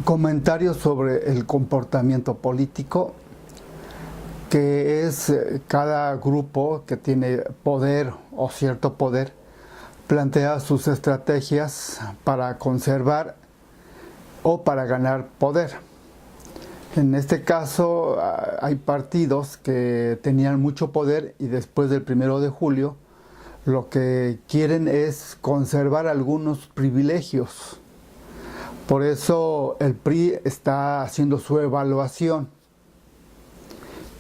Comentarios sobre el comportamiento político, que es cada grupo que tiene poder o cierto poder, plantea sus estrategias para conservar o para ganar poder. En este caso hay partidos que tenían mucho poder y después del 1 de julio lo que quieren es conservar algunos privilegios. Por eso el PRI está haciendo su evaluación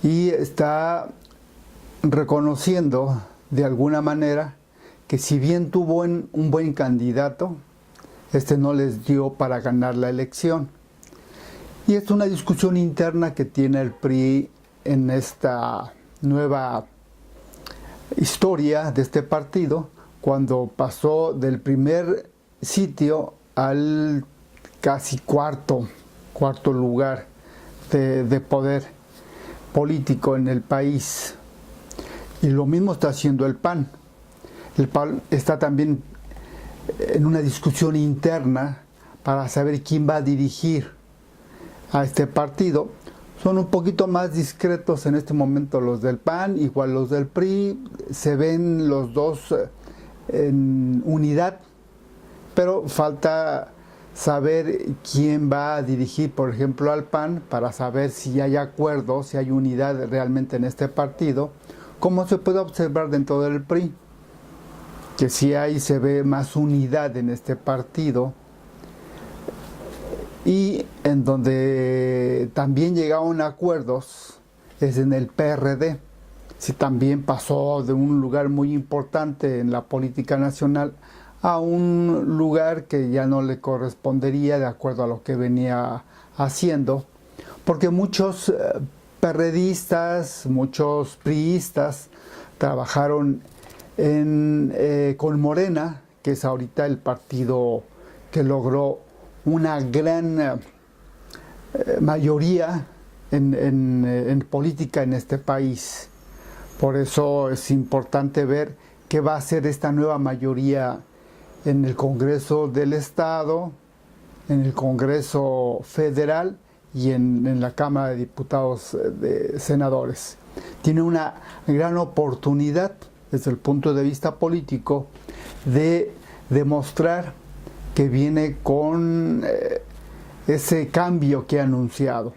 y está reconociendo de alguna manera que si bien tuvo un buen candidato, este no les dio para ganar la elección. Y es una discusión interna que tiene el PRI en esta nueva historia de este partido, cuando pasó del primer sitio al casi cuarto lugar de poder político en el país. Y lo mismo está haciendo el PAN. El PAN está también en una discusión interna para saber quién va a dirigir a este partido. Son un poquito más discretos en este momento los del PAN, igual los del PRI, se ven los dos en unidad, pero falta saber quién va a dirigir, por ejemplo, al PAN, para saber si hay acuerdo, si hay unidad realmente en este partido, como se puede observar dentro del PRI, que sí se ve más unidad en este partido, y en donde también llegaron a acuerdos es en el PRD. Sí, también pasó de un lugar muy importante en la política nacional a un lugar que ya no le correspondería de acuerdo a lo que venía haciendo, porque muchos perredistas, muchos priistas trabajaron con Morena, que es ahorita el partido que logró una gran mayoría en política en este país. Por eso es importante ver qué va a hacer esta nueva mayoría en el Congreso del Estado, en el Congreso Federal y en la Cámara de Diputados, de Senadores. Tiene una gran oportunidad desde el punto de vista político de demostrar que viene con ese cambio que ha anunciado.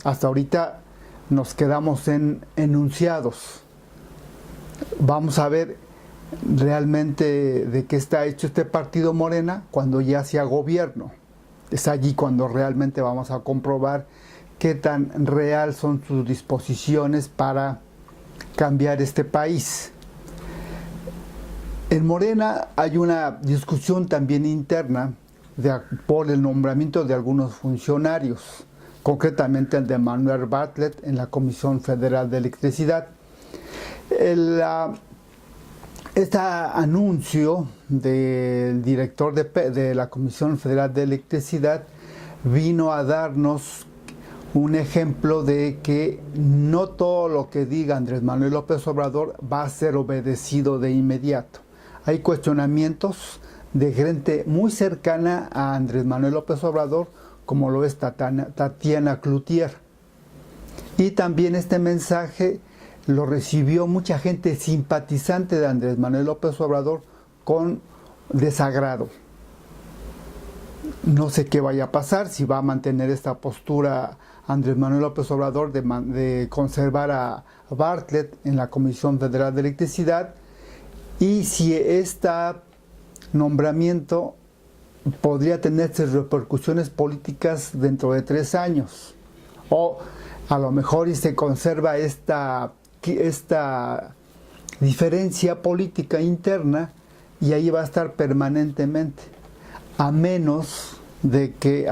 Hasta ahorita nos quedamos en enunciados. Vamos a ver realmente de qué está hecho este partido Morena cuando ya sea gobierno. Es allí cuando realmente vamos a comprobar qué tan real son sus disposiciones para cambiar este país. En Morena hay una discusión también interna por el nombramiento de algunos funcionarios, concretamente el de Manuel Bartlett en la Comisión Federal de Electricidad. Este anuncio del director de la Comisión Federal de Electricidad vino a darnos un ejemplo de que no todo lo que diga Andrés Manuel López Obrador va a ser obedecido de inmediato. Hay cuestionamientos de gente muy cercana a Andrés Manuel López Obrador, como lo es Tatiana Cloutier. Y también este mensaje lo recibió mucha gente simpatizante de Andrés Manuel López Obrador con desagrado. No sé qué vaya a pasar, si va a mantener esta postura Andrés Manuel López Obrador de conservar a Bartlett en la Comisión Federal de Electricidad, y si este nombramiento podría tener repercusiones políticas dentro de 3 años. O a lo mejor y se conserva esta diferencia política interna y ahí va a estar permanentemente, a menos de que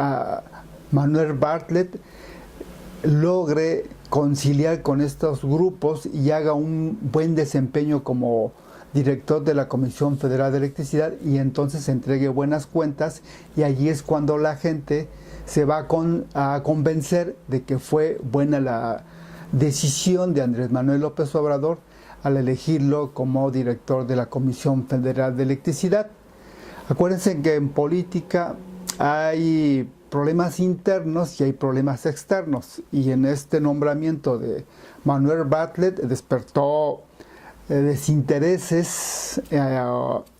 Manuel Bartlett logre conciliar con estos grupos y haga un buen desempeño como director de la Comisión Federal de Electricidad, y entonces entregue buenas cuentas, y allí es cuando la gente se va a convencer de que fue buena la decisión de Andrés Manuel López Obrador al elegirlo como director de la Comisión Federal de Electricidad. Acuérdense que en política hay problemas internos y hay problemas externos. Y en este nombramiento de Manuel Bartlett despertó desintereses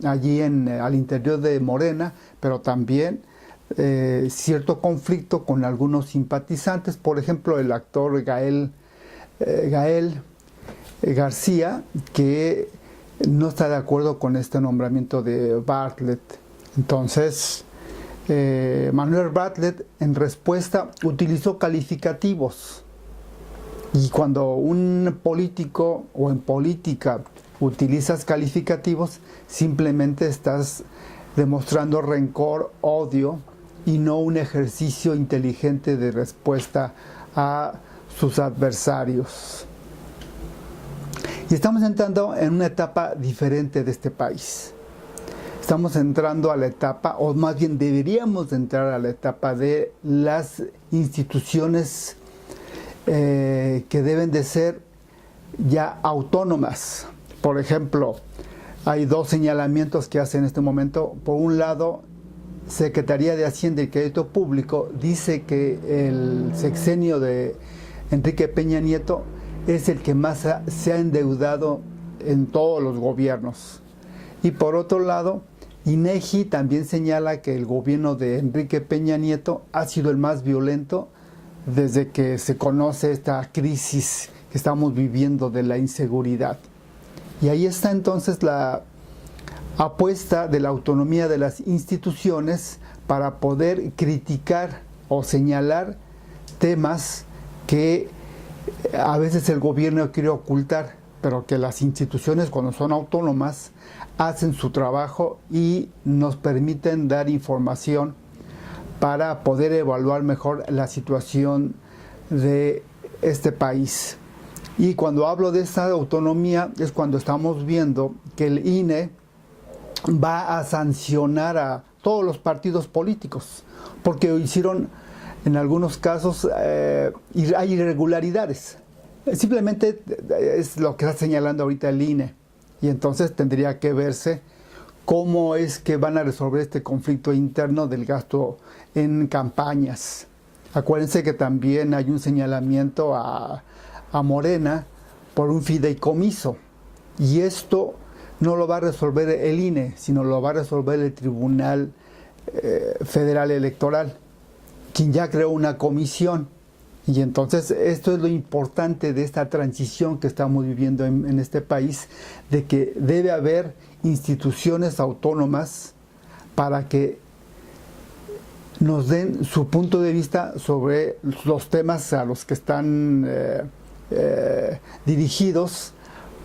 allí al interior de Morena, pero también cierto conflicto con algunos simpatizantes. Por ejemplo, el actor Gael García, que no está de acuerdo con este nombramiento de Bartlett. Entonces, Manuel Bartlett, en respuesta, utilizó calificativos. Y cuando un político o en política utilizas calificativos, simplemente estás demostrando rencor, odio, y no un ejercicio inteligente de respuesta a sus adversarios. Y estamos entrando en una etapa diferente de este país. Estamos entrando a la etapa, o más bien deberíamos entrar a la etapa de las instituciones que deben de ser ya autónomas. Por ejemplo, hay dos señalamientos que hace en este momento. Por un lado, Secretaría de Hacienda y Crédito Público dice que el sexenio de Enrique Peña Nieto es el que más se ha endeudado en todos los gobiernos. Y por otro lado, INEGI también señala que el gobierno de Enrique Peña Nieto ha sido el más violento desde que se conoce esta crisis que estamos viviendo de la inseguridad. Y ahí está entonces la apuesta de la autonomía de las instituciones para poder criticar o señalar temas que a veces el gobierno quiere ocultar, pero que las instituciones, cuando son autónomas, hacen su trabajo y nos permiten dar información para poder evaluar mejor la situación de este país. Y cuando hablo de esta autonomía es cuando estamos viendo que el INE va a sancionar a todos los partidos políticos, porque hicieron en algunos casos hay irregularidades. Simplemente es lo que está señalando ahorita el INE. Y entonces tendría que verse cómo es que van a resolver este conflicto interno del gasto en campañas. Acuérdense que también hay un señalamiento a Morena por un fideicomiso. Y esto no lo va a resolver el INE, sino lo va a resolver el Tribunal Federal Electoral, quien ya creó una comisión. Y entonces esto es lo importante de esta transición que estamos viviendo en este país, de que debe haber instituciones autónomas para que nos den su punto de vista sobre los temas a los que están dirigidos,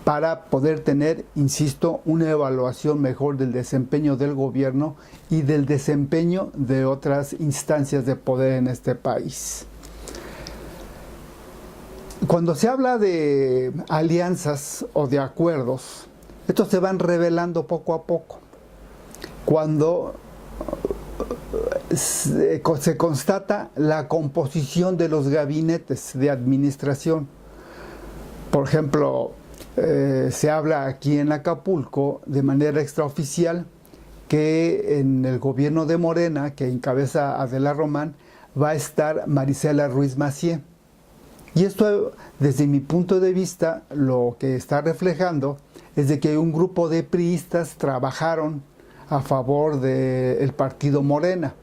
para poder tener, insisto, una evaluación mejor del desempeño del gobierno y del desempeño de otras instancias de poder en este país. Cuando se habla de alianzas o de acuerdos, estos se van revelando poco a poco. Cuando se constata la composición de los gabinetes de administración. Por ejemplo, se habla aquí en Acapulco de manera extraoficial que en el gobierno de Morena, que encabeza Adela Román, va a estar Marisela Ruiz Massieu. Y esto, desde mi punto de vista, lo que está reflejando es de que un grupo de priistas trabajaron a favor del partido Morena,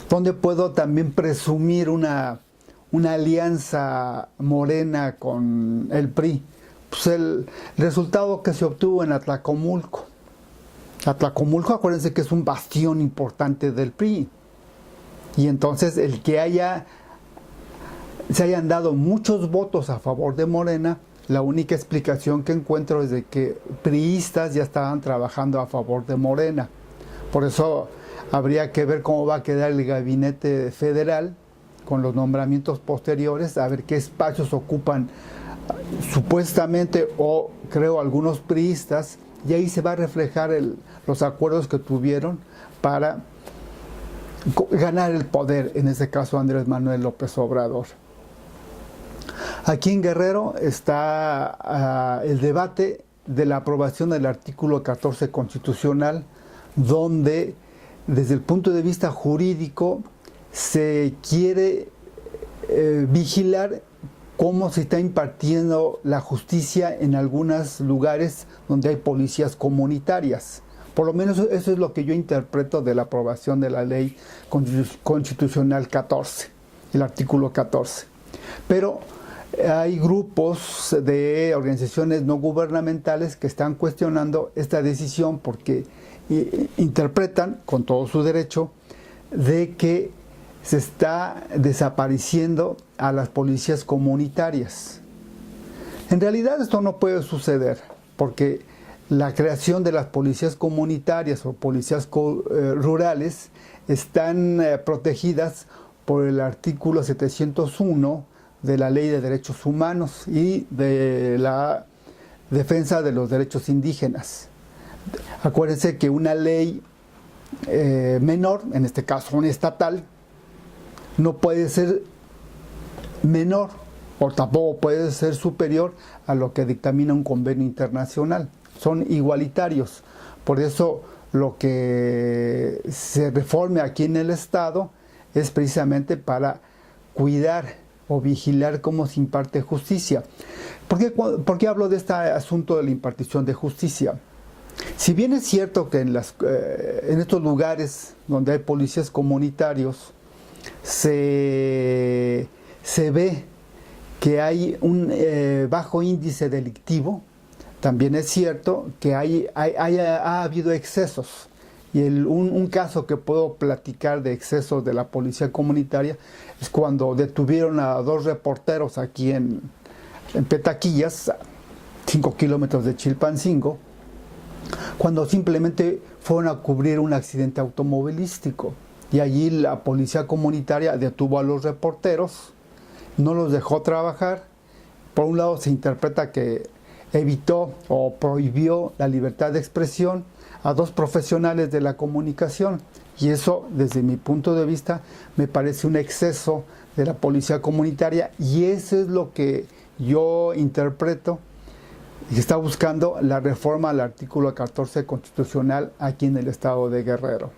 donde puedo también presumir una alianza Morena con el PRI. Pues el resultado que se obtuvo en Atlacomulco. Atlacomulco, acuérdense que es un bastión importante del PRI. Y entonces el que se hayan dado muchos votos a favor de Morena, la única explicación que encuentro es de que priistas ya estaban trabajando a favor de Morena. Por eso habría que ver cómo va a quedar el gabinete federal con los nombramientos posteriores, a ver qué espacios ocupan supuestamente, o creo, algunos priistas, y ahí se va a reflejar los acuerdos que tuvieron para ganar el poder, en este caso Andrés Manuel López Obrador. Aquí en Guerrero está el debate de la aprobación del artículo 14 constitucional, donde desde el punto de vista jurídico se quiere vigilar cómo se está impartiendo la justicia en algunos lugares donde hay policías comunitarias. Por lo menos eso es lo que yo interpreto de la aprobación de la ley constitucional 14, el artículo 14. Pero hay grupos de organizaciones no gubernamentales que están cuestionando esta decisión porque interpretan, con todo su derecho, de que se está desapareciendo a las policías comunitarias. En realidad esto no puede suceder porque la creación de las policías comunitarias o policías rurales están protegidas por el artículo 701 de la Ley de Derechos Humanos y de la defensa de los derechos indígenas. Acuérdense que una ley menor, en este caso una estatal, no puede ser menor o tampoco puede ser superior a lo que dictamina un convenio internacional. Son igualitarios. Por eso lo que se reforme aquí en el Estado es precisamente para cuidar o vigilar cómo se imparte justicia. ¿Por qué hablo de este asunto de la impartición de justicia? Si bien es cierto que en estos lugares donde hay policías comunitarios se ve que hay un bajo índice delictivo, también es cierto que ha habido excesos. Y un caso que puedo platicar de excesos de la policía comunitaria es cuando detuvieron a 2 reporteros aquí en Petaquillas, 5 kilómetros de Chilpancingo, cuando simplemente fueron a cubrir un accidente automovilístico. Y allí la policía comunitaria detuvo a los reporteros, no los dejó trabajar. Por un lado se interpreta que evitó o prohibió la libertad de expresión a 2 profesionales de la comunicación, y eso desde mi punto de vista me parece un exceso de la policía comunitaria, y eso es lo que yo interpreto y está buscando la reforma al artículo 14 constitucional aquí en el estado de Guerrero.